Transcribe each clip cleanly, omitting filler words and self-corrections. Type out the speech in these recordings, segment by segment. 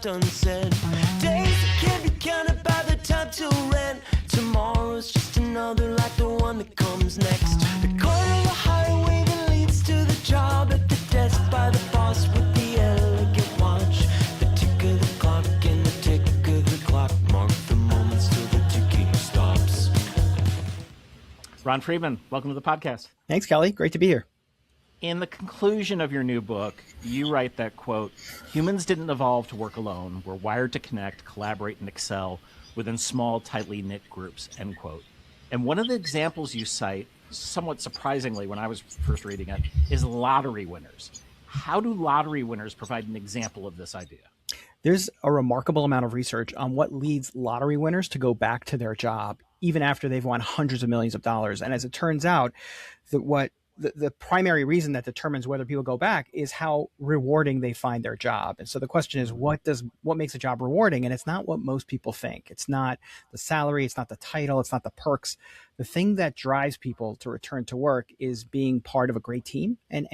left unsaid. Days that can't be counted by the time till rent. Tomorrow's just another like the one that comes next. The corner of the highway that leads to the job, at the desk by the boss with the elegant watch. The tick of the clock and the tick of the clock mark the moments till the ticking stops. Ron Friedman, welcome to the podcast. Thanks, Kelly. Great to be here. In the conclusion of your new book, you write that, quote, humans didn't evolve to work alone. We're wired to connect, collaborate, and excel within small, tightly knit groups, end quote. And one of the examples you cite, somewhat surprisingly when I was first reading it, is lottery winners. How do lottery winners provide an example of this idea? There's a remarkable amount of research on what leads lottery winners to go back to their job, even after they've won hundreds of millions of dollars. And as it turns out, the primary reason that determines whether people go back is how rewarding they find their job. And so the question is, what makes a job rewarding? And it's not what most people think. It's not the salary. It's not the title. It's not the perks. The thing that drives people to return to work is being part of a great team and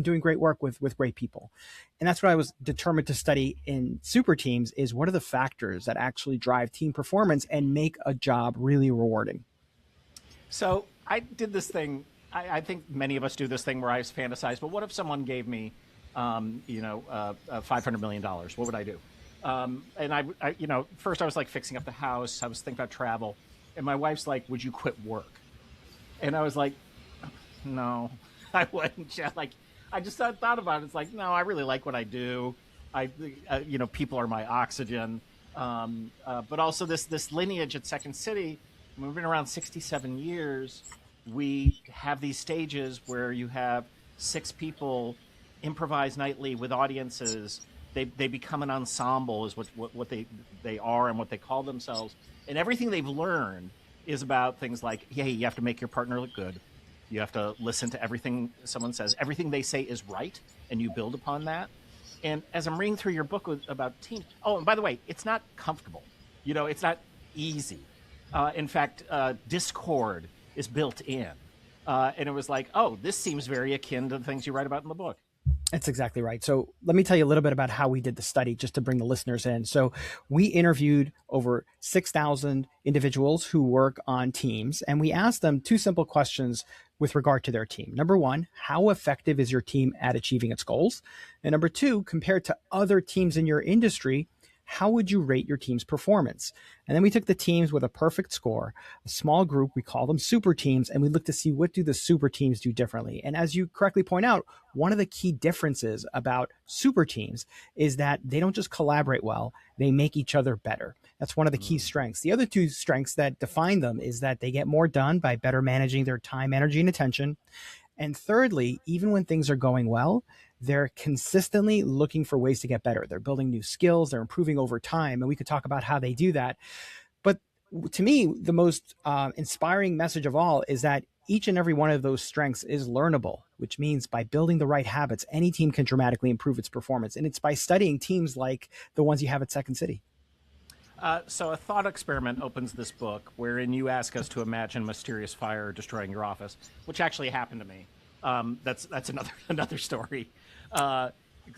doing great work with great people. And that's what I was determined to study in super teams, is what are the factors that actually drive team performance and make a job really rewarding. So I did this thing. I think many of us do this thing where I fantasize, but what if someone gave me, $500 million? What would I do? And I first I was like fixing up the house. I was thinking about travel. And my wife's like, would you quit work? And I was like, no, I wouldn't. Yeah, like, I just thought about it. It's like, no, I really like what I do. People are my oxygen. But also this lineage at Second City, we've been around 67 years. We have these stages where you have 6 people improvise nightly with audiences. They become an ensemble is what they are and what they call themselves. And everything they've learned is about things like, hey, you have to make your partner look good. You have to listen to everything someone says. Everything they say is right, and you build upon that. And as I'm reading through your book about teams, oh, and by the way, it's not comfortable. It's not easy. In fact, discord is built in. And it was like, oh, this seems very akin to the things you write about in the book. That's exactly right. So let me tell you a little bit about how we did the study, just to bring the listeners in. So we interviewed over 6,000 individuals who work on teams, and we asked them 2 simple questions with regard to their team. Number 1, how effective is your team at achieving its goals? And number 2, compared to other teams in your industry, how would you rate your team's performance? And then we took the teams with a perfect score, a small group, we call them super teams, and we looked to see what do the super teams do differently. And as you correctly point out, one of the key differences about super teams is that they don't just collaborate well, they make each other better. That's one of the key strengths. The other 2 strengths that define them is that they get more done by better managing their time, energy, and attention. And thirdly, even when things are going well, they're consistently looking for ways to get better. They're building new skills, they're improving over time, and we could talk about how they do that. But to me, the most inspiring message of all is that each and every one of those strengths is learnable, which means by building the right habits, any team can dramatically improve its performance. And it's by studying teams like the ones you have at Second City. So a thought experiment opens this book wherein you ask us to imagine a mysterious fire destroying your office, which actually happened to me. That's another story.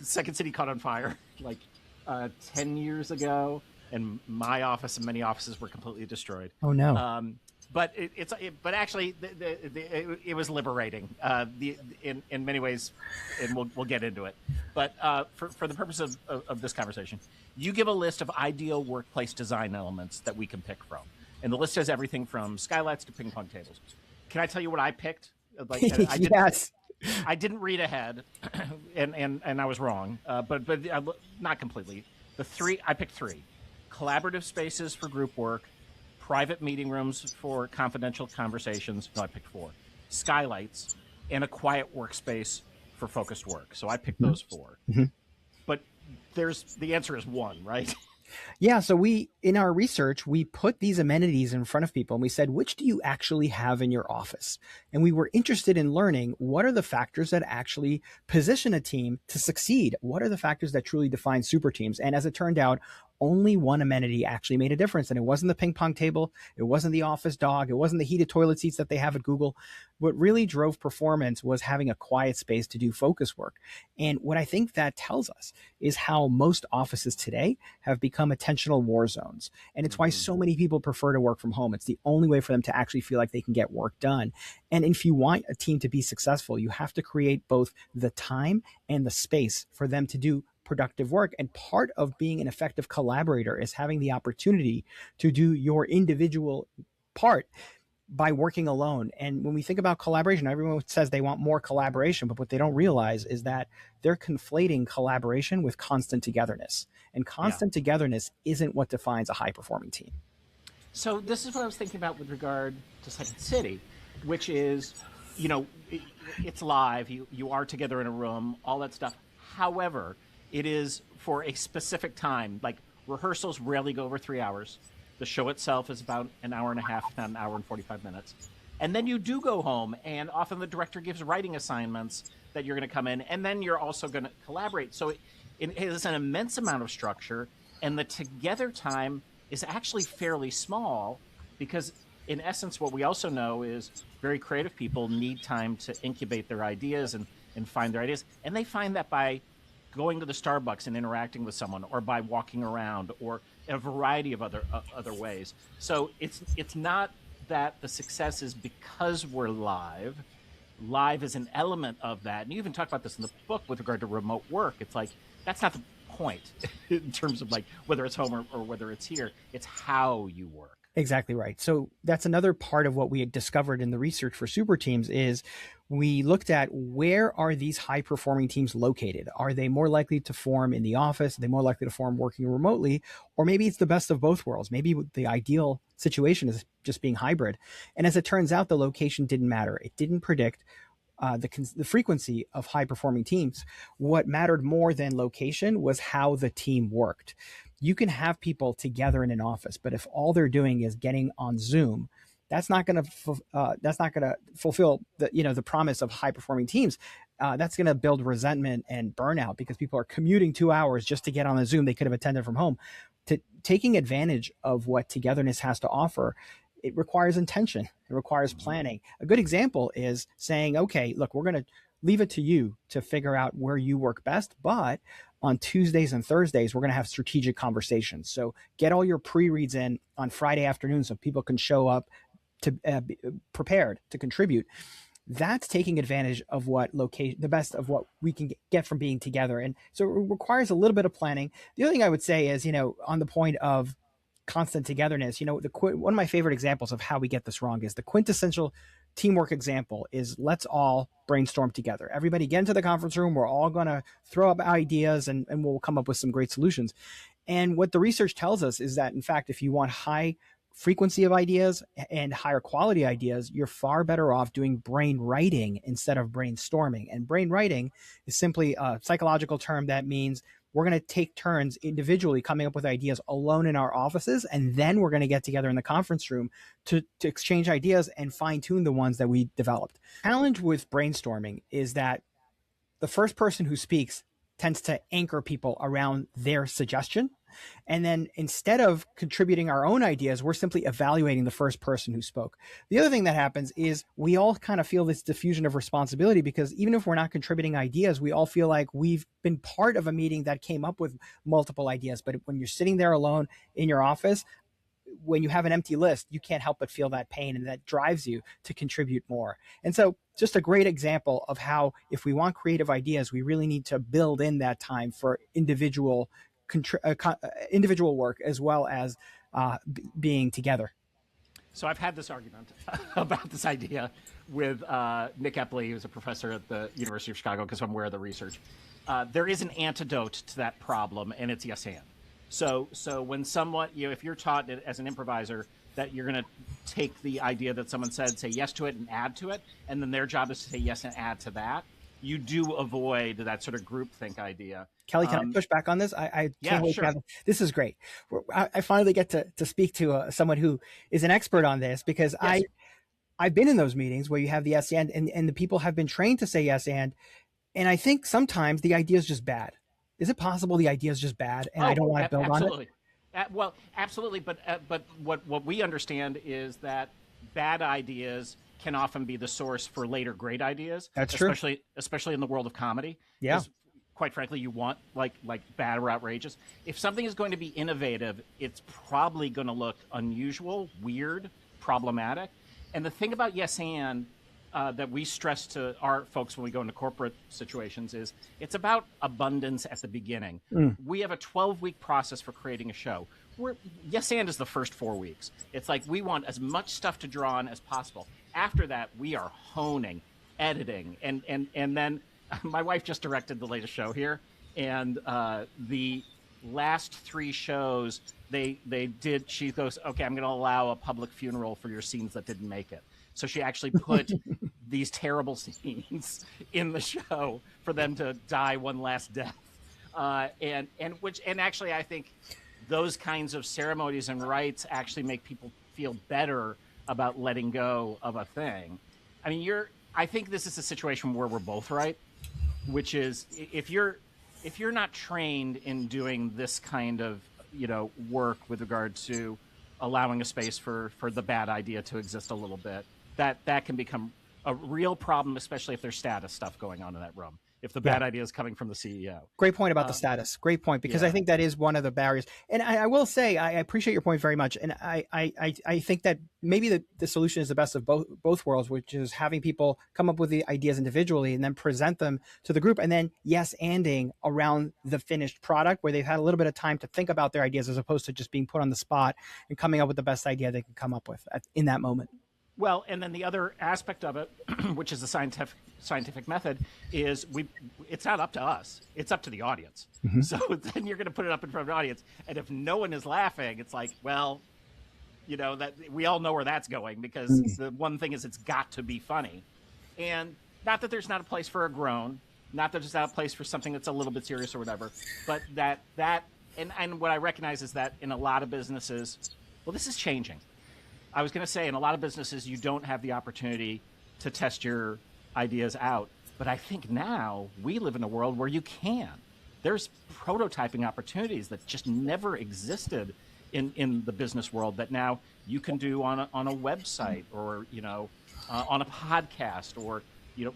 Second City caught on fire like 10 years ago, and my office and many offices were completely destroyed. Oh no! But but actually, it was liberating in many ways, and we'll get into it. But for the purpose of this conversation, you give a list of ideal workplace design elements that we can pick from, and the list has everything from skylights to ping pong tables. Can I tell you what I picked? Yes. I didn't read ahead, and I was wrong, but not completely. I picked 3: collaborative spaces for group work, private meeting rooms for confidential conversations. No, I picked 4: skylights, and a quiet workspace for focused work. So I picked those 4. Mm-hmm. But the answer is 1, right? Yeah. So in our research, we put these amenities in front of people and we said, which do you actually have in your office? And we were interested in learning what are the factors that actually position a team to succeed? What are the factors that truly define super teams? And as it turned out, only one amenity actually made a difference. And it wasn't the ping pong table. It wasn't the office dog. It wasn't the heated toilet seats that they have at Google. What really drove performance was having a quiet space to do focus work. And what I think that tells us is how most offices today have become attentional war zones. And it's why so many people prefer to work from home. It's the only way for them to actually feel like they can get work done. And if you want a team to be successful, you have to create both the time and the space for them to do productive work. And part of being an effective collaborator is having the opportunity to do your individual part by working alone. And when we think about collaboration, everyone says they want more collaboration, but what they don't realize is that they're conflating collaboration with constant togetherness. And constant togetherness isn't what defines a high-performing team. So this is what I was thinking about with regard to Second City, which is, you know, it's live, you are together in a room, all that stuff. However, it is for a specific time. Like, rehearsals rarely go over 3 hours. The show itself is about an hour and a half, not an hour and 45 minutes. And then you do go home, and often the director gives writing assignments that you're going to come in, and then you're also going to collaborate. So it is an immense amount of structure, and the together time is actually fairly small because, in essence, what we also know is very creative people need time to incubate their ideas and find their ideas. And they find that by going to the Starbucks and interacting with someone, or by walking around, or a variety of other ways. So it's not that the success is because we're live. Live is an element of that. And you even talk about this in the book with regard to remote work. It's like, that's not the point in terms of like whether it's home or whether it's here. It's how you work. Exactly right. So that's another part of what we had discovered in the research for super teams is we looked at where are these high performing teams located? Are they more likely to form in the office? Are they more likely to form working remotely? Or maybe it's the best of both worlds. Maybe the ideal situation is just being hybrid. And as it turns out, the location didn't matter. It didn't predict the frequency of high performing teams. What mattered more than location was how the team worked. You can have people together in an office, but if all they're doing is getting on Zoom, that's not going to fulfill the promise of high performing teams. That's going to build resentment and burnout because people are commuting 2 hours just to get on a Zoom they could have attended from home. Taking advantage of what togetherness has to offer, it requires intention. It requires planning. A good example is saying, okay, look, we're going to leave it to you to figure out where you work best, but on Tuesdays and Thursdays, we're going to have strategic conversations. So get all your pre-reads in on Friday afternoon so people can show up to be prepared to contribute. That's taking advantage of the best of what we can get from being together. And so it requires a little bit of planning. The other thing I would say is, on the point of constant togetherness, one of my favorite examples of how we get this wrong is the quintessential teamwork example is let's all brainstorm together. Everybody get into the conference room. We're all going to throw up ideas and we'll come up with some great solutions. And what the research tells us is that, in fact, if you want high frequency of ideas and higher quality ideas, you're far better off doing brain writing instead of brainstorming. And brain writing is simply a psychological term that means we're going to take turns individually coming up with ideas alone in our offices, and then we're going to get together in the conference room to exchange ideas and fine-tune the ones that we developed. The challenge with brainstorming is that the first person who speaks tends to anchor people around their suggestion. And then instead of contributing our own ideas, we're simply evaluating the first person who spoke. The other thing that happens is we all kind of feel this diffusion of responsibility because even if we're not contributing ideas, we all feel like we've been part of a meeting that came up with multiple ideas. But when you're sitting there alone in your office, when you have an empty list, you can't help but feel that pain, and that drives you to contribute more. And so just a great example of how if we want creative ideas, we really need to build in that time for individual work as well as being together. So I've had this argument about this idea with Nick Epley, who's a professor at the University of Chicago, because I'm aware of the research. There is an antidote to that problem, and it's yes and. So when someone, if you're taught as an improviser that you're going to take the idea that someone said, say yes to it and add to it, and then their job is to say yes and add to that, you do avoid that sort of groupthink idea. Kelly, can I push back on this? I can't wait sure. to have this. Is great. I finally get to speak to someone who is an expert on this because Yes. I've been in those meetings where you have the yes and the people have been trained to say yes and I think sometimes the idea is just bad. Is it possible the idea is just bad and I don't want to build on it? Well, absolutely, but what we understand is that bad ideas can often be the source for later great ideas. That's true. Especially in the world of comedy. Yeah. 'Cause, quite frankly, you want like bad or outrageous. If something is going to be innovative, it's probably going to look unusual, weird, problematic. And the thing about yes and that we stress to our folks when we go into corporate situations is it's about abundance at the beginning. We have a 12-week process for creating a show. Yes and is the first 4 weeks. It's like we want as much stuff to draw on as possible. After that, we are honing, editing, and then my wife just directed the latest show here, and the last 3 shows they did. She goes, okay, I'm going to allow a public funeral for your scenes that didn't make it. So she actually put these terrible scenes in the show for them to die one last death, and actually I think those kinds of ceremonies and rites actually make people feel better about letting go of a thing. I mean, I think this is a situation where we're both right, which is if you're not trained in doing this kind of work with regard to allowing a space for the bad idea to exist a little bit, that can become a real problem, especially if there's status stuff going on in that room. If the bad idea is coming from the CEO. Great point about the status. Great point, because I think that is one of the barriers. And I will say, I appreciate your point very much. And I think that maybe the solution is the best of both worlds, which is having people come up with the ideas individually and then present them to the group, and then yes-anding around the finished product where they've had a little bit of time to think about their ideas, as opposed to just being put on the spot and coming up with the best idea they can come up with in that moment. Well, and then the other aspect of it, which is the scientific method, is it's not up to us. It's up to the audience. Mm-hmm. So then you're going to put it up in front of an audience. And if no one is laughing, it's like, well, that we all know where that's going, because the one thing is it's got to be funny. And not that there's not a place for a groan, not that there's not a place for something that's a little bit serious or whatever, but and what I recognize is that in a lot of businesses, well, this is changing. I was going to say, in a lot of businesses, you don't have the opportunity to test your ideas out. But I think now we live in a world where you can. There's prototyping opportunities that just never existed in the business world that now you can do on a website, or on a podcast, or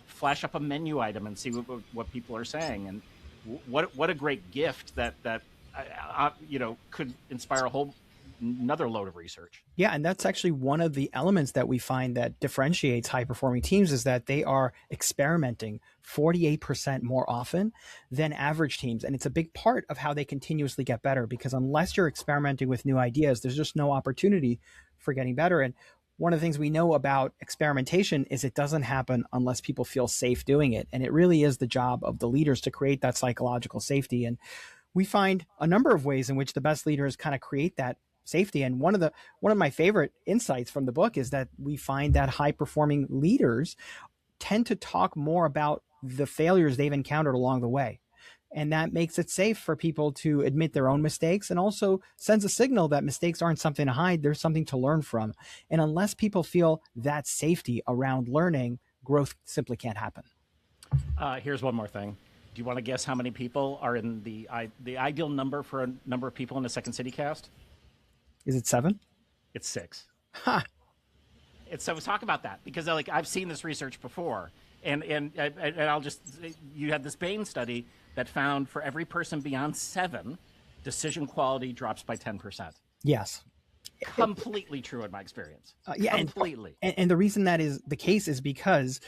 flash up a menu item and see what people are saying. And what a great gift that could inspire a whole another load of research. Yeah, and that's actually one of the elements that we find that differentiates high-performing teams, is that they are experimenting 48% more often than average teams. And it's a big part of how they continuously get better, because unless you're experimenting with new ideas, there's just no opportunity for getting better. And one of the things we know about experimentation is it doesn't happen unless people feel safe doing it. And it really is the job of the leaders to create that psychological safety. And we find a number of ways in which the best leaders kind of create that safety. And one of my favorite insights from the book is that we find that high performing leaders tend to talk more about the failures they've encountered along the way. And that makes it safe for people to admit their own mistakes, and also sends a signal that mistakes aren't something to hide. There's something to learn from. And unless people feel that safety around learning, growth simply can't happen. Here's one more thing. Do you want to guess how many people are in the ideal number for a number of people in a Second City cast? Is it 7? It's 6. Ha! So let's talk about that, because I've seen this research before, and I'll just, you had this Bain study that found for every person beyond 7, decision quality drops by 10%. Yes. Completely true in my experience. Yeah, completely. And the reason that is the case is because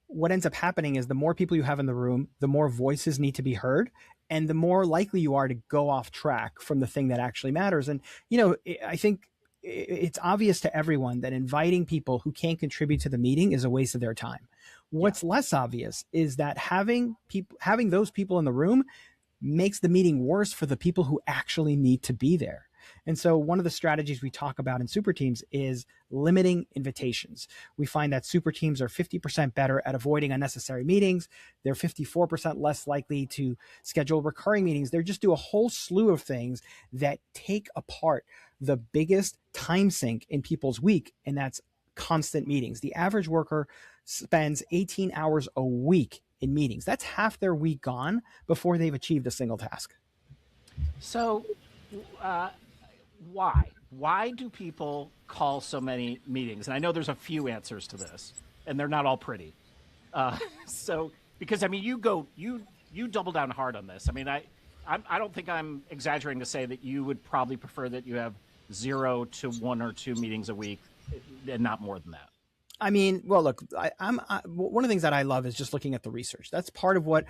what ends up happening is the more people you have in the room, the more voices need to be heard, and the more likely you are to go off track from the thing that actually matters. And, I think it's obvious to everyone that inviting people who can't contribute to the meeting is a waste of their time. What's less obvious is that having those people in the room makes the meeting worse for the people who actually need to be there. And so one of the strategies we talk about in super teams is limiting invitations. We find that super teams are 50% better at avoiding unnecessary meetings. They're 54% less likely to schedule recurring meetings. They just do a whole slew of things that take apart the biggest time sink in people's week, and that's constant meetings. The average worker spends 18 hours a week in meetings. That's half their week gone before they've achieved a single task. So, Why do people call so many meetings? And I know there's a few answers to this, and they're not all pretty. So, because I mean, you double down hard on this. I mean, I don't think I'm exaggerating to say that you would probably prefer that you have 0 to 1 or 2 meetings a week, and not more than that. I mean, well, look, one of the things that I love is just looking at the research. That's part of why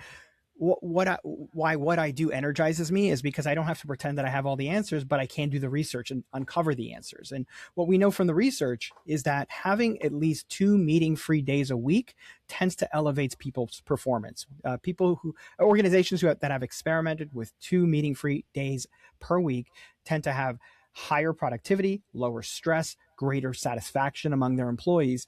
what I do energizes me, is because I don't have to pretend that I have all the answers, but I can do the research and uncover the answers. And what we know from the research is that having at least 2 meeting-free days a week tends to elevate people's performance. Organizations that have experimented with 2 meeting-free days per week tend to have higher productivity, lower stress, greater satisfaction among their employees.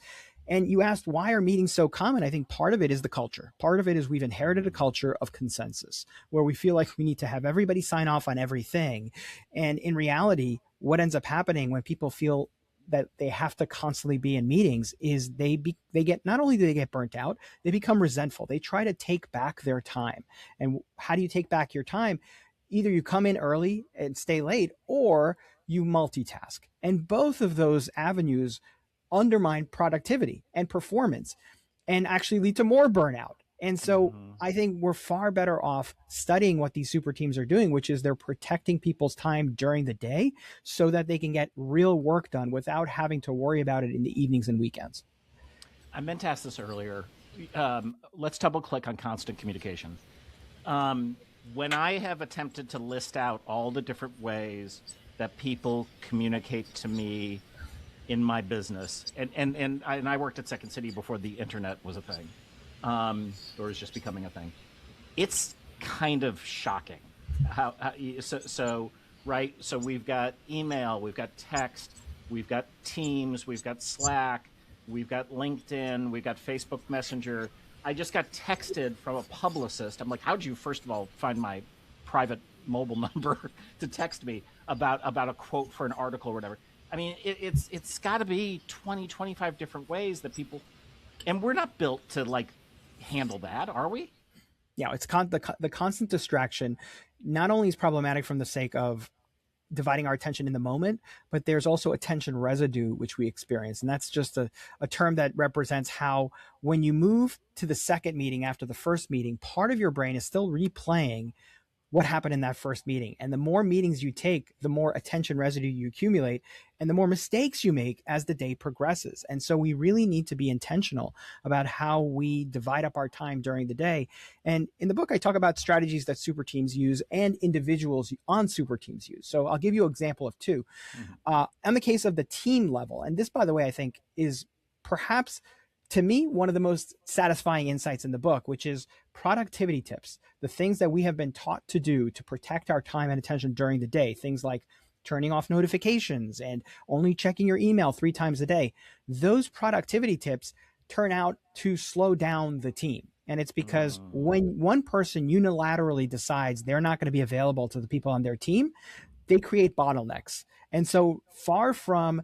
And you asked, why are meetings so common? I think part of it is the culture. Part of it is we've inherited a culture of consensus where we feel like we need to have everybody sign off on everything. And in reality, what ends up happening when people feel that they have to constantly be in meetings is they get, not only do they get burnt out, they become resentful. They try to take back their time. And how do you take back your time? Either you come in early and stay late, or you multitask. And both of those avenues undermine productivity and performance and actually lead to more burnout. And so I think we're far better off studying what these super teams are doing, which is they're protecting people's time during the day so that they can get real work done without having to worry about it in the evenings and weekends. I meant to ask this earlier. Let's double click on constant communication. When I have attempted to list out all the different ways that people communicate to me in my business, and I worked at Second City before the internet was a thing, or was just becoming a thing. It's kind of shocking how right. So we've got email, we've got text, we've got Teams, we've got Slack, we've got LinkedIn, we've got Facebook Messenger. I just got texted from a publicist. I'm like, how'd you first of all find my private mobile number to text me about a quote for an article or whatever? I mean, it's got to be 20, 25 different ways that people, and we're not built to like handle that, are we? Yeah, it's the constant distraction not only is problematic from the sake of dividing our attention in the moment, but there's also attention residue, which we experience. And that's just a term that represents how when you move to the second meeting after the first meeting, part of your brain is still replaying what happened in that first meeting. And the more meetings you take, the more attention residue you accumulate and the more mistakes you make as the day progresses. And so we really need to be intentional about how we divide up our time during the day. And in the book, I talk about strategies that super teams use and individuals on super teams use. So I'll give you an example of 2. On the case of the team level, and this, by the way, I think is perhaps, to me, one of the most satisfying insights in the book, which is productivity tips, the things that we have been taught to do to protect our time and attention during the day, things like turning off notifications and only checking your email 3 times a day. Those productivity tips turn out to slow down the team. And it's because when one person unilaterally decides they're not going to be available to the people on their team, they create bottlenecks. And so far from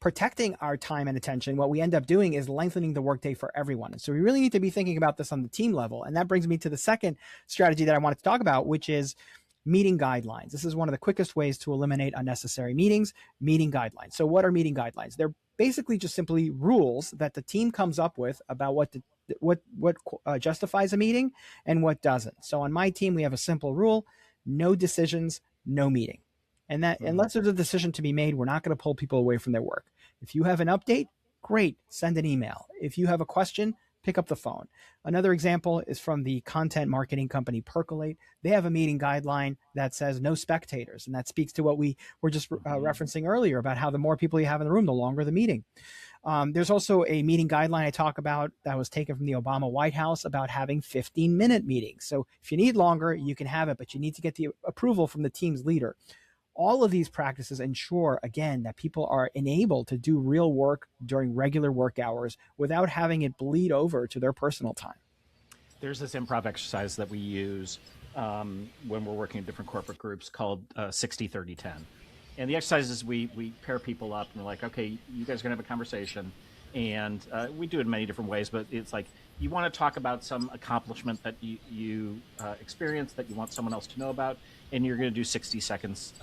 protecting our time and attention, what we end up doing is lengthening the workday for everyone. So we really need to be thinking about this on the team level. And that brings me to the second strategy that I wanted to talk about, which is meeting guidelines. This is one of the quickest ways to eliminate unnecessary meetings, meeting guidelines. So what are meeting guidelines? They're basically just simply rules that the team comes up with about what justifies a meeting and what doesn't. So on my team, we have a simple rule: no decisions, no meeting. And that unless there's a decision to be made, we're not going to pull people away from their work. If you have an update, great, send an email. If you have a question, pick up the phone. Another example is from the content marketing company Percolate. They have a meeting guideline that says no spectators. And that speaks to what we were just referencing earlier about how the more people you have in the room, the longer the meeting. There's also a meeting guideline I talk about that was taken from the Obama White House about having 15-minute meetings. So if you need longer, you can have it, but you need to get the approval from the team's leader. All of these practices ensure, again, that people are enabled to do real work during regular work hours without having it bleed over to their personal time. There's this improv exercise that we use when we're working in different corporate groups called 60-30-10. And the exercise is we pair people up and we're like, okay, you guys are going to have a conversation. And we do it in many different ways, but it's like you want to talk about some accomplishment that you experienced that you want someone else to know about, and you're going to do 60 seconds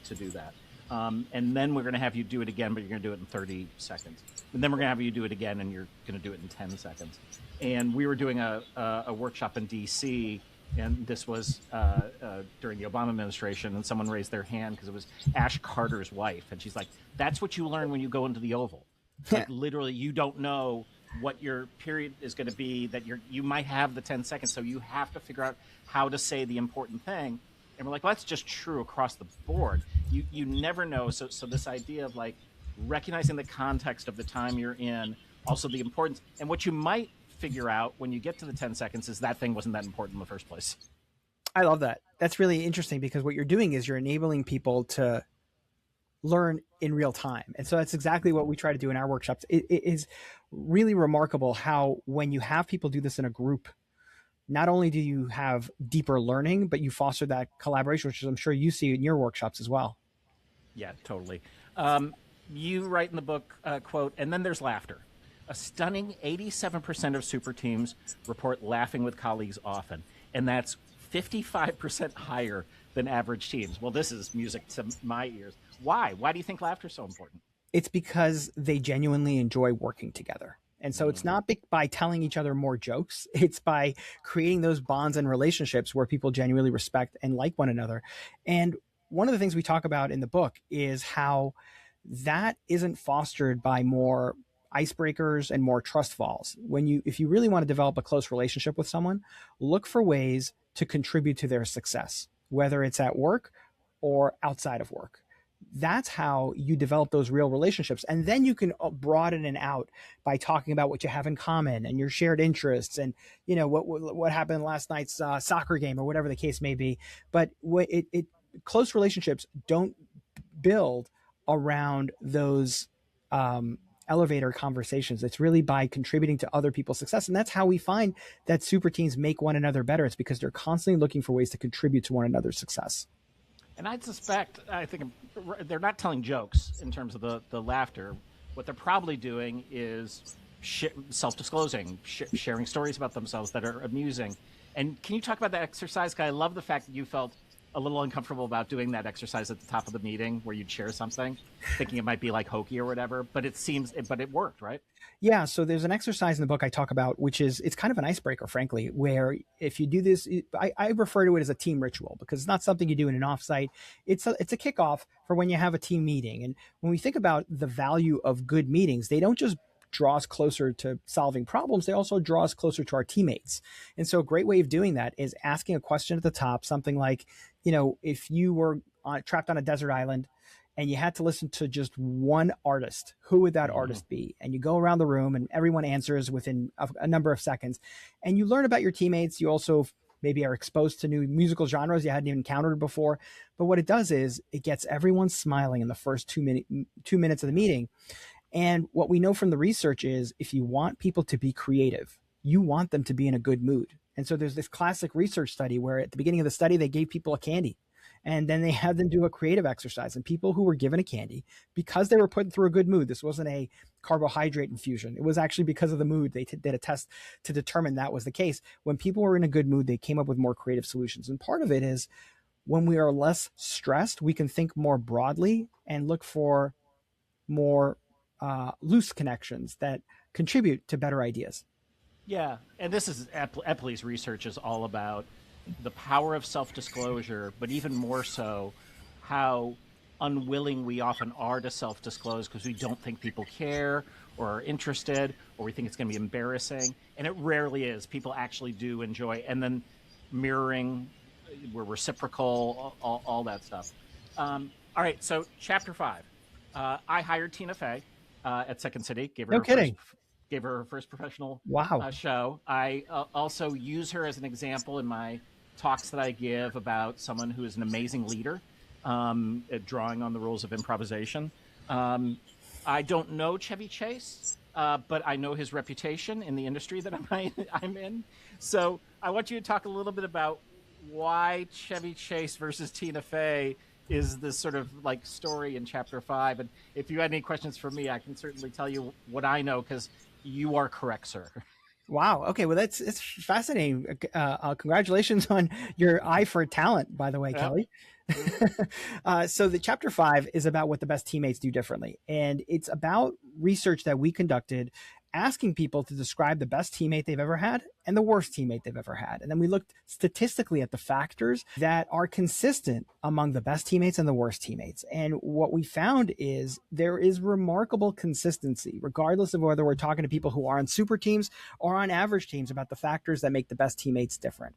to do that. And then we're going to have you do it again, but you're going to do it in 30 seconds. And then we're going to have you do it again, and you're going to do it in 10 seconds. And we were doing a workshop in D.C., and this was during the Obama administration, and someone raised their hand because it was Ash Carter's wife. And she's like, that's what you learn when you go into the Oval. Like, literally, you don't know what your period is going to be, that you might have the 10 seconds, so you have to figure out how to say the important thing. And we're like, well, that's just true across the board. You never know. So this idea of like recognizing the context of the time you're in, also the importance, and what you might figure out when you get to the 10 seconds is that thing wasn't that important in the first place. I love that. That's really interesting because what you're doing is you're enabling people to learn in real time. And so that's exactly what we try to do in our workshops. It is really remarkable how when you have people do this in a group, not only do you have deeper learning, but you foster that collaboration, which I'm sure you see in your workshops as well. Yeah, totally. You write in the book, quote, and then there's laughter. A stunning 87% of super teams report laughing with colleagues often, and that's 55% higher than average teams. Well, this is music to my ears. Why? Why do you think laughter is so important? It's because they genuinely enjoy working together. And so it's not by telling each other more jokes. It's by creating those bonds and relationships where people genuinely respect and like one another. And one of the things we talk about in the book is how that isn't fostered by more icebreakers and more trust falls. If you really want to develop a close relationship with someone, look for ways to contribute to their success, whether it's at work or outside of work. That's how you develop those real relationships. And then you can broaden it out by talking about what you have in common and your shared interests and, you know, what happened last night's soccer game or whatever the case may be. But close relationships don't build around those elevator conversations. It's really by contributing to other people's success. And that's how we find that super teams make one another better. It's because they're constantly looking for ways to contribute to one another's success. And I think they're not telling jokes in terms of the laughter. What they're probably doing is self-disclosing, sharing stories about themselves that are amusing. And can you talk about that exercise? Because I love the fact that you felt a little uncomfortable about doing that exercise at the top of the meeting where you'd share something, thinking it might be like hokey or whatever, but it worked, right? Yeah. So there's an exercise in the book I talk about, it's kind of an icebreaker, frankly, where if you do this, I refer to it as a team ritual because it's not something you do in an offsite. It's a kickoff for when you have a team meeting. And when we think about the value of good meetings, they don't just draw us closer to solving problems. They also draw us closer to our teammates. And so a great way of doing that is asking a question at the top, something like, you know, if you were trapped on a desert island and you had to listen to just one artist, who would that artist be? And you go around the room and everyone answers within a number of seconds. And you learn about your teammates. You also maybe are exposed to new musical genres you hadn't even encountered before. But what it does is it gets everyone smiling in the first 2 minutes of the meeting. And what we know from the research is if you want people to be creative, you want them to be in a good mood. And so there's this classic research study where at the beginning of the study, they gave people a candy and then they had them do a creative exercise. And people who were given a candy, because they were put through a good mood, this wasn't a carbohydrate infusion. It was actually because of the mood. They did a test to determine that was the case. When people were in a good mood, they came up with more creative solutions. And part of it is when we are less stressed, we can think more broadly and look for more loose connections that contribute to better ideas. Yeah, and this is Epley's research is all about the power of self-disclosure, but even more so, how unwilling we often are to self-disclose because we don't think people care or are interested, or we think it's going to be embarrassing, and it rarely is. People actually do enjoy, and then mirroring, we're reciprocal, all that stuff. All right, so chapter 5. I hired Tina Fey at Second City. Gave her her first professional show. I also use her as an example in my talks that I give about someone who is an amazing leader, drawing on the rules of improvisation. I don't know Chevy Chase, but I know his reputation in the industry that I'm in. So I want you to talk a little bit about why Chevy Chase versus Tina Fey is this sort of like story in chapter 5. And if you had any questions for me, I can certainly tell you what I know because you are correct, sir. Wow. Okay. Well, it's fascinating. Congratulations on your eye for talent, by the way, Kelly. So the chapter 5 is about what the best teammates do differently. And it's about research that we conducted asking people to describe the best teammate they've ever had and the worst teammate they've ever had. And then we looked statistically at the factors that are consistent among the best teammates and the worst teammates. And what we found is there is remarkable consistency, regardless of whether we're talking to people who are on super teams or on average teams, about the factors that make the best teammates different.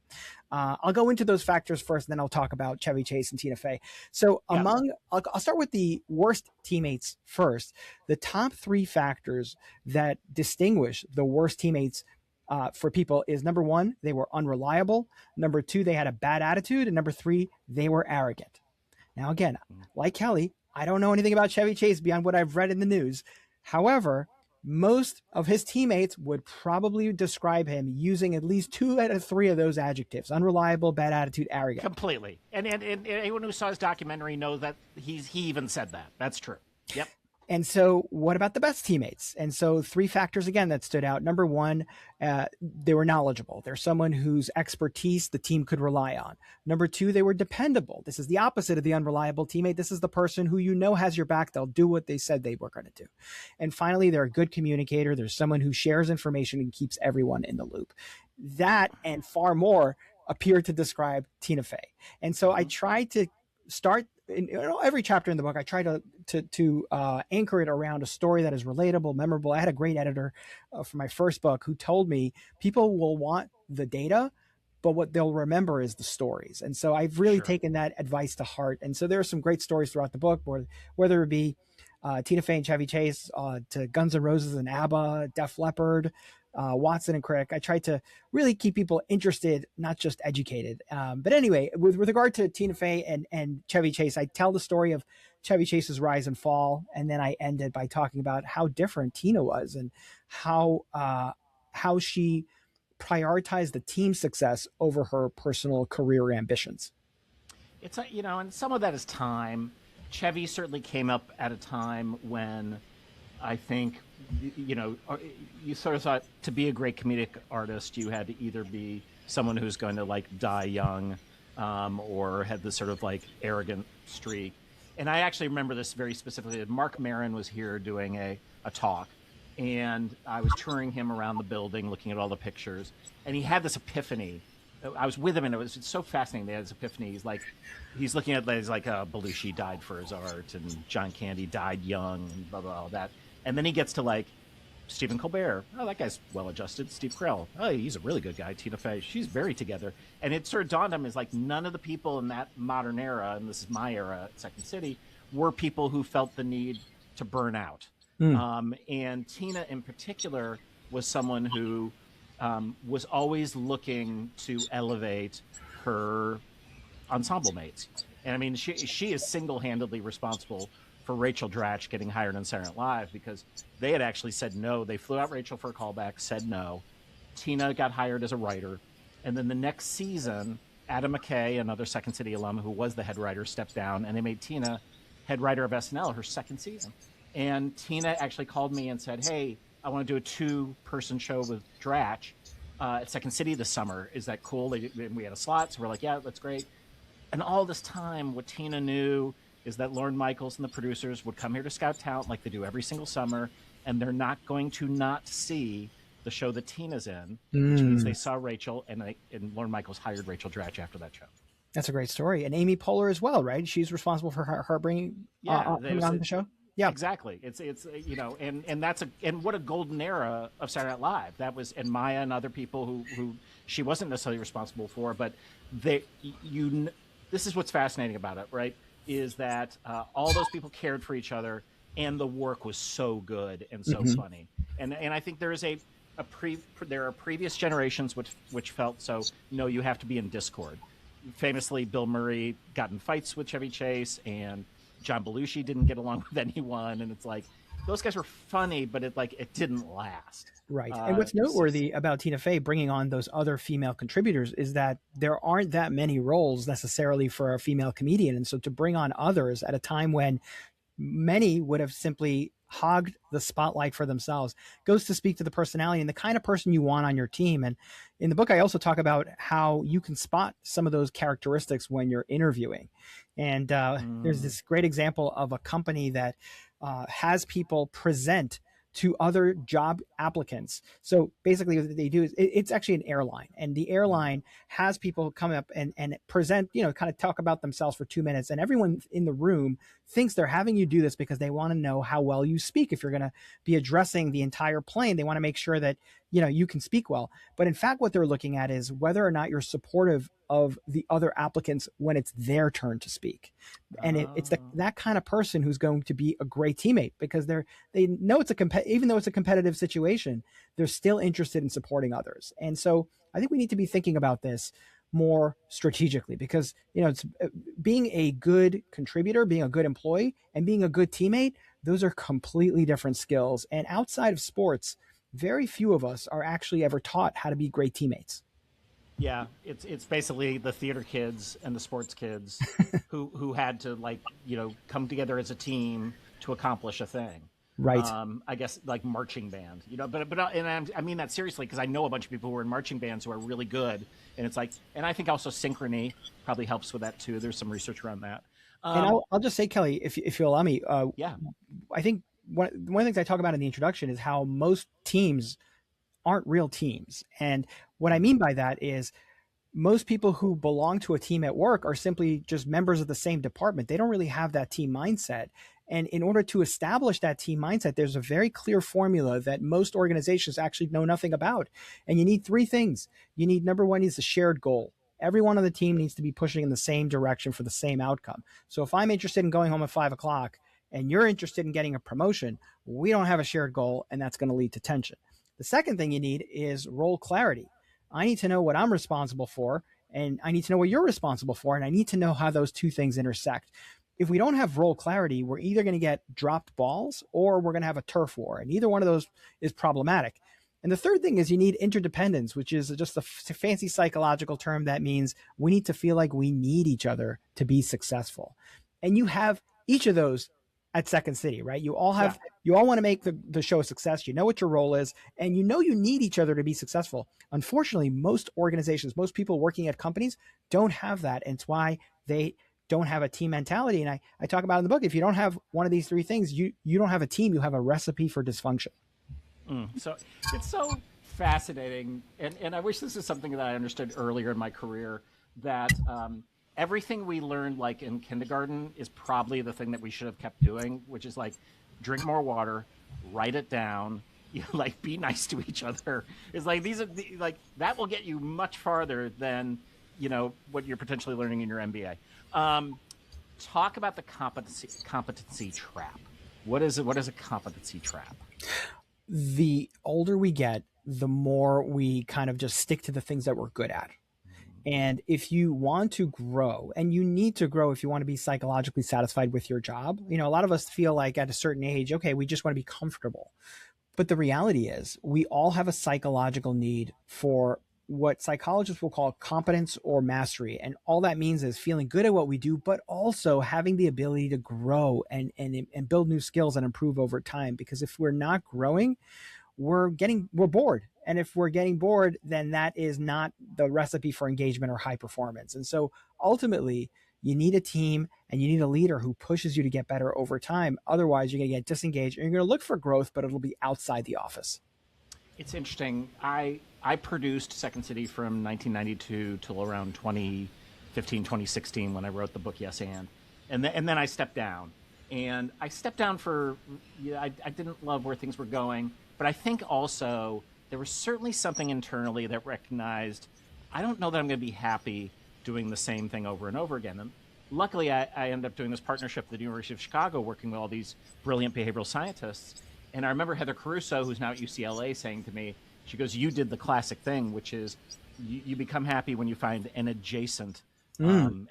I'll go into those factors first, and then I'll talk about Chevy Chase and Tina Fey. So I'll start with the worst teammates first. The top 3 factors that distinguish the worst teammates for people is, number 1, they were unreliable. Number 2, they had a bad attitude. And number 3, they were arrogant. Now, again, like Kelly, I don't know anything about Chevy Chase beyond what I've read in the news. However, most of his teammates would probably describe him using at least 2 out of 3 of those adjectives: unreliable, bad attitude, arrogant. Completely. And anyone who saw his documentary knows that he even said that. That's true. Yep. And so what about the best teammates? And so 3 factors, again, that stood out. Number 1, they were knowledgeable. They're someone whose expertise the team could rely on. Number 2, they were dependable. This is the opposite of the unreliable teammate. This is the person who you know has your back. They'll do what they said they were going to do. And finally, they're a good communicator. There's someone who shares information and keeps everyone in the loop. That and far more appear to describe Tina Fey. And so I tried to start in every chapter in the book. I try to anchor it around a story that is relatable, memorable. I had a great editor for my first book who told me people will want the data, but what they'll remember is the stories. And so I've really taken that advice to heart. And so there are some great stories throughout the book, whether it be Tina Fey and Chevy Chase, to Guns N' Roses and ABBA, Def Leppard, Watson and Crick. I tried to really keep people interested, not just educated. But anyway, with regard to Tina Fey and Chevy Chase, I tell the story of Chevy Chase's rise and fall, and then I ended by talking about how different Tina was and how she prioritized the team's success over her personal career ambitions. It's and some of that is time. Chevy certainly came up at a time when I think, you sort of thought to be a great comedic artist, you had to either be someone who's going to like die young, or had this sort of like arrogant streak. And I actually remember this very specifically. Mark Maron was here doing a talk, and I was touring him around the building, looking at all the pictures, and he had this epiphany. I was with him, and it was so fascinating. They had this epiphany. He's looking at Belushi died for his art, and John Candy died young, and blah, blah, all that. And then he gets to like Stephen Colbert. Oh, that guy's well-adjusted. Steve Carell. Oh, he's a really good guy. Tina Fey. She's very together. And it sort of dawned on him, is like none of the people in that modern era, and this is my era at Second City, were people who felt the need to burn out. And Tina in particular was someone who was always looking to elevate her ensemble mates. And I mean, she is single-handedly responsible for Rachel Dratch getting hired on Saturday Night Live, because they had actually said no. They flew out Rachel for a callback, said no. Tina got hired as a writer. And then the next season, Adam McKay, another Second City alum who was the head writer, stepped down, and they made Tina head writer of SNL her second season. And Tina actually called me and said, hey, I want to do a 2-person show with Dratch at Second City this summer. Is that cool? We had a slot, so we're like, yeah, that's great. And all this time, what Tina knew is that Lorne Michaels and the producers would come here to scout talent like they do every single summer, and they're not going to not see the show that Tina's in, which means they saw Rachel, and Lorne Michaels hired Rachel Dratch after that show. That's a great story. And Amy Poehler as well, right? She's responsible for her bringing on the show. Yeah, exactly. It's and that's and what a golden era of Saturday Night Live. That was, and Maya and other people who she wasn't necessarily responsible for, but this is what's fascinating about it, right? Is that all those people cared for each other, and the work was so good and so funny. And I think there is there are previous generations which felt so, no, you have to be in discord. Famously, Bill Murray got in fights with Chevy Chase, and John Belushi didn't get along with anyone, and it's like those guys were funny, but it didn't last. Right. And what's noteworthy about Tina Fey bringing on those other female contributors is that there aren't that many roles necessarily for a female comedian. And so to bring on others at a time when many would have simply hogged the spotlight for themselves, goes to speak to the personality and the kind of person you want on your team. And in the book, I also talk about how you can spot some of those characteristics when you're interviewing. And there's this great example of a company that has people present to other job applicants. So basically what they do is it's actually an airline, and the airline has people come up and present, kind of talk about themselves for 2 minutes. And everyone in the room thinks they're having you do this because they want to know how well you speak. If you're going to be addressing the entire plane, they want to make sure that, you can speak well. But in fact, what they're looking at is whether or not you're supportive of the other applicants when it's their turn to speak. And it's that kind of person who's going to be a great teammate, because they know even though it's a competitive situation, they're still interested in supporting others. And so I think we need to be thinking about this more strategically, because it's being a good contributor, being a good employee, and being a good teammate. Those are completely different skills. And outside of sports, very few of us are actually ever taught how to be great teammates. Yeah, it's basically the theater kids and the sports kids who had to come together as a team to accomplish a thing. Right. I guess like marching band, but I mean that seriously, because I know a bunch of people who are in marching bands who are really good, and it's and I think also synchrony probably helps with that too. There's some research around that. And I'll just say, Kelly, if you'll allow me, yeah, I think one of the things I talk about in the introduction is how most teams aren't real teams. And what I mean by that is most people who belong to a team at work are simply just members of the same department. They don't really have that team mindset. And in order to establish that team mindset, there's a very clear formula that most organizations actually know nothing about. And you need 3 things. You need, number one, is a shared goal. Everyone on the team needs to be pushing in the same direction for the same outcome. So if I'm interested in going home at 5 o'clock and you're interested in getting a promotion, we don't have a shared goal, and that's going to lead to tension. The second thing you need is role clarity. I need to know what I'm responsible for, and I need to know what you're responsible for, and I need to know how those 2 things intersect. If we don't have role clarity, we're either going to get dropped balls or we're going to have a turf war, and either one of those is problematic. And the third thing is you need interdependence, which is just a fancy psychological term that means we need to feel like we need each other to be successful. And you have each of those at Second City, right? You all have, you all want to make the show a success. You know what your role is, and you need each other to be successful. Unfortunately, most organizations, most people working at companies don't have that. And it's why they don't have a team mentality. And I talk about in the book, if you don't have one of these 3 things, you don't have a team, you have a recipe for dysfunction. So it's so fascinating. And I wish this is something that I understood earlier in my career, that everything we learned in kindergarten is probably the thing that we should have kept doing, which is drink more water, write it down, be nice to each other. It's these are that will get you much farther than what you're potentially learning in your MBA. Talk about the competency trap. What is a competency trap? The older we get, the more we kind of just stick to the things that we're good at. And if you want to grow, and you need to grow if you want to be psychologically satisfied with your job, a lot of us feel like at a certain age, okay, we just want to be comfortable. But the reality is we all have a psychological need for what psychologists will call competence or mastery. And all that means is feeling good at what we do, but also having the ability to grow and build new skills and improve over time. Because if we're not growing, we're bored. And if we're getting bored, then that is not the recipe for engagement or high performance. And so ultimately, you need a team and you need a leader who pushes you to get better over time. Otherwise, you're going to get disengaged and you're going to look for growth, but it'll be outside the office. It's interesting. I produced Second City from 1992 till around 2015, 2016 when I wrote the book Yes and then I stepped down. And I stepped down for, I didn't love where things were going, but I think also there was certainly something internally that recognized, I don't know that I'm going to be happy doing the same thing over and over again. And luckily, I ended up doing this partnership with the University of Chicago, working with all these brilliant behavioral scientists. And I remember Heather Caruso, who's now at UCLA, saying to me, she goes, you did the classic thing, which is you become happy when you find an adjacent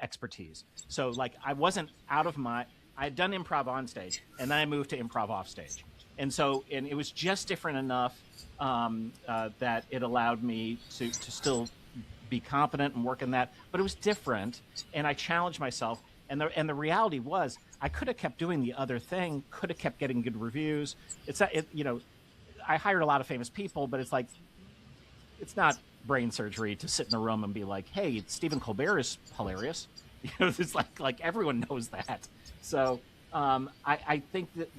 expertise. So I wasn't out of I had done improv on stage, and then I moved to improv off stage. And it was just different enough that it allowed me to still be competent and work in that, but it was different, and I challenged myself. And the reality was, I could have kept doing the other thing, could have kept getting good reviews. It's not, I hired a lot of famous people, but it's like, it's not brain surgery to sit in a room and be like, hey, Stephen Colbert is hilarious. It's like everyone knows that. So I think that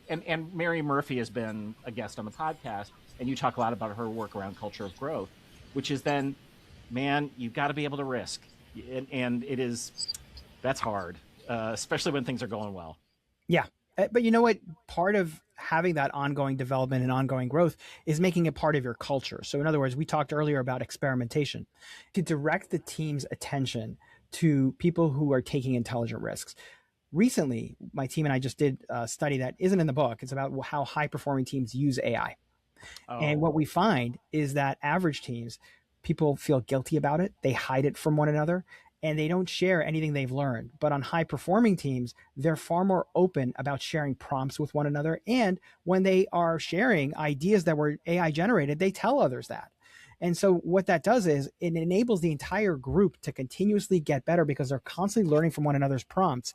and Mary Murphy has been a guest on the podcast, and you talk a lot about her work around culture of growth, which is then, man, you've got to be able to risk. And that's hard, especially when things are going well. Yeah. But you know what? Part of having that ongoing development and ongoing growth is making it part of your culture. So in other words, we talked earlier about experimentation. To direct the team's attention to people who are taking intelligent risks. Recently, my team and I just did a study that isn't in the book. It's about how high-performing teams use AI. Oh. And what we find is that average teams, people feel guilty about it. They hide it from one another, and they don't share anything they've learned. But on high-performing teams, they're far more open about sharing prompts with one another. And when they are sharing ideas that were AI generated, they tell others that. And so what that does is it enables the entire group to continuously get better because they're constantly learning from one another's prompts.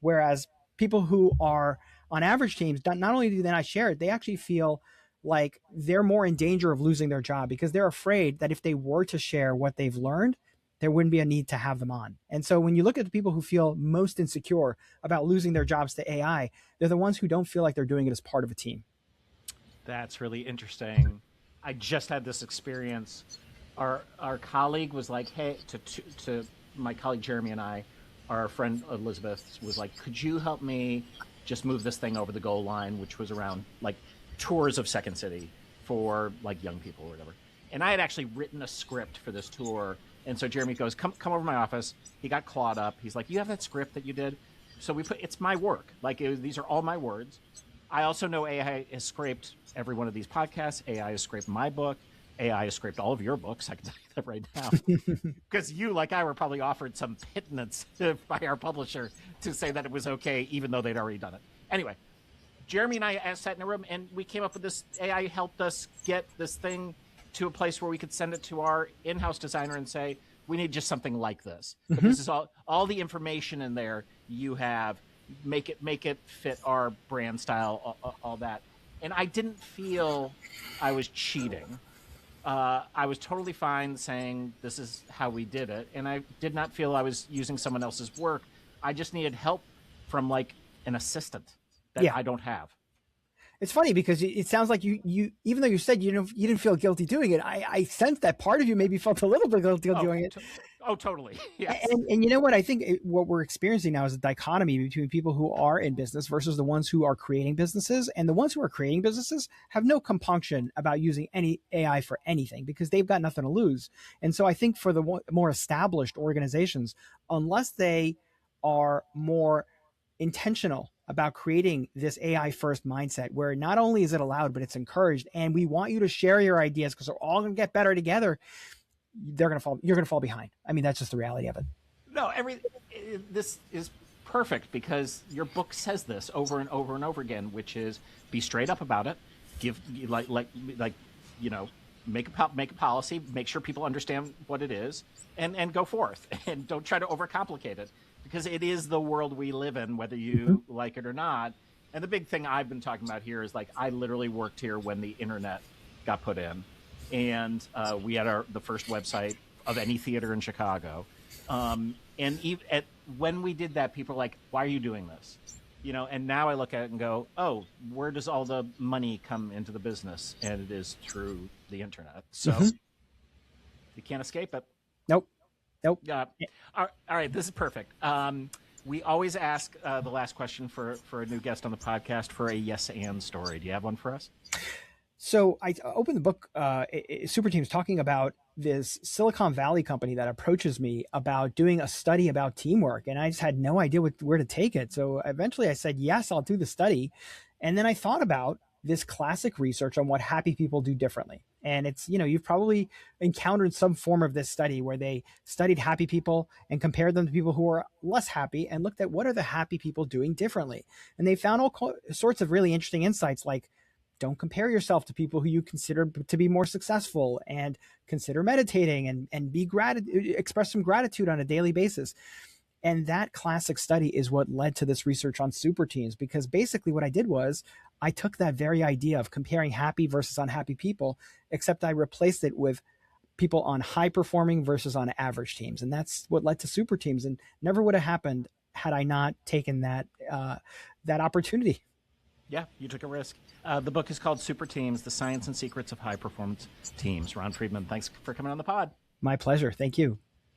Whereas people who are on average teams, not only do they not share it, they actually feel like they're more in danger of losing their job because they're afraid that if they were to share what they've learned, there wouldn't be a need to have them on. And so when you look at the people who feel most insecure about losing their jobs to AI, they're the ones who don't feel like they're doing it as part of a team. That's really interesting. I just had this experience. Our colleague was like, hey, to my colleague Jeremy and I, our friend Elizabeth was like, could you help me just move this thing over the goal line, which was around like tours of Second City for like young people or whatever. And I had actually written a script for this tour. And so Jeremy goes, come over to my office. He got clawed up. He's like, you have that script that you did? So it's my work. Like these are all my words. I also know AI has scraped every one of these podcasts. AI has scraped my book. AI has scraped all of your books. I can tell you that right now. Because you, like I, were probably offered some pittance by our publisher to say that it was okay, even though they'd already done it. Anyway, Jeremy and I sat in a room, and we came up with this. AI helped us get this thing to a place where we could send it to our in-house designer and say, we need just something like this. But this is all the information in there you have. Make it fit our brand style, all that. And I didn't feel I was cheating. I was totally fine saying this is how we did it. And I did not feel I was using someone else's work. I just needed help from like an assistant that I don't have. It's funny because it sounds like you even though you said you didn't feel guilty doing it, I sense that part of you maybe felt a little bit guilty doing it. Totally. Yes. And you know what? I think what we're experiencing now is a dichotomy between people who are in business versus the ones who are creating businesses. And the ones who are creating businesses have no compunction about using any AI for anything because they've got nothing to lose. And so I think for the more established organizations, unless they are more intentional about creating this AI first mindset where not only is it allowed, but it's encouraged. And we want you to share your ideas because we're all going to get better together. You're going to fall behind. I mean, that's just the reality of it. No, this is perfect because your book says this over and over and over again, which is be straight up about it. Give make a policy, make sure people understand what it is and go forth and don't try to overcomplicate it. Because it is the world we live in, whether you like it or not. And the big thing I've been talking about here is like I literally worked here when the internet got put in, and we had the first website of any theater in Chicago. And when we did that, people were like, "Why are you doing this?" And now I look at it and go, "Oh, where does all the money come into the business?" And it is through the internet. So you can't escape it. Nope. All right, this is perfect. We always ask the last question for a new guest on the podcast for a yes and story. Do you have one for us? So I opened the book, Super Teams, talking about this Silicon Valley company that approaches me about doing a study about teamwork. And I just had no idea where to take it. So eventually I said, yes, I'll do the study. And then I thought about this classic research on what happy people do differently. And it's, you've probably encountered some form of this study where they studied happy people and compared them to people who are less happy and looked at what are the happy people doing differently. And they found all sorts of really interesting insights like don't compare yourself to people who you consider to be more successful and consider meditating and express some gratitude on a daily basis. And that classic study is what led to this research on super teams, because basically what I did was I took that very idea of comparing happy versus unhappy people, except I replaced it with people on high performing versus on average teams. And that's what led to super teams, and never would have happened had I not taken that opportunity. Yeah, you took a risk. The book is called Super Teams, The Science and Secrets of High Performance Teams. Ron Friedman, thanks for coming on the pod. My pleasure. Thank you.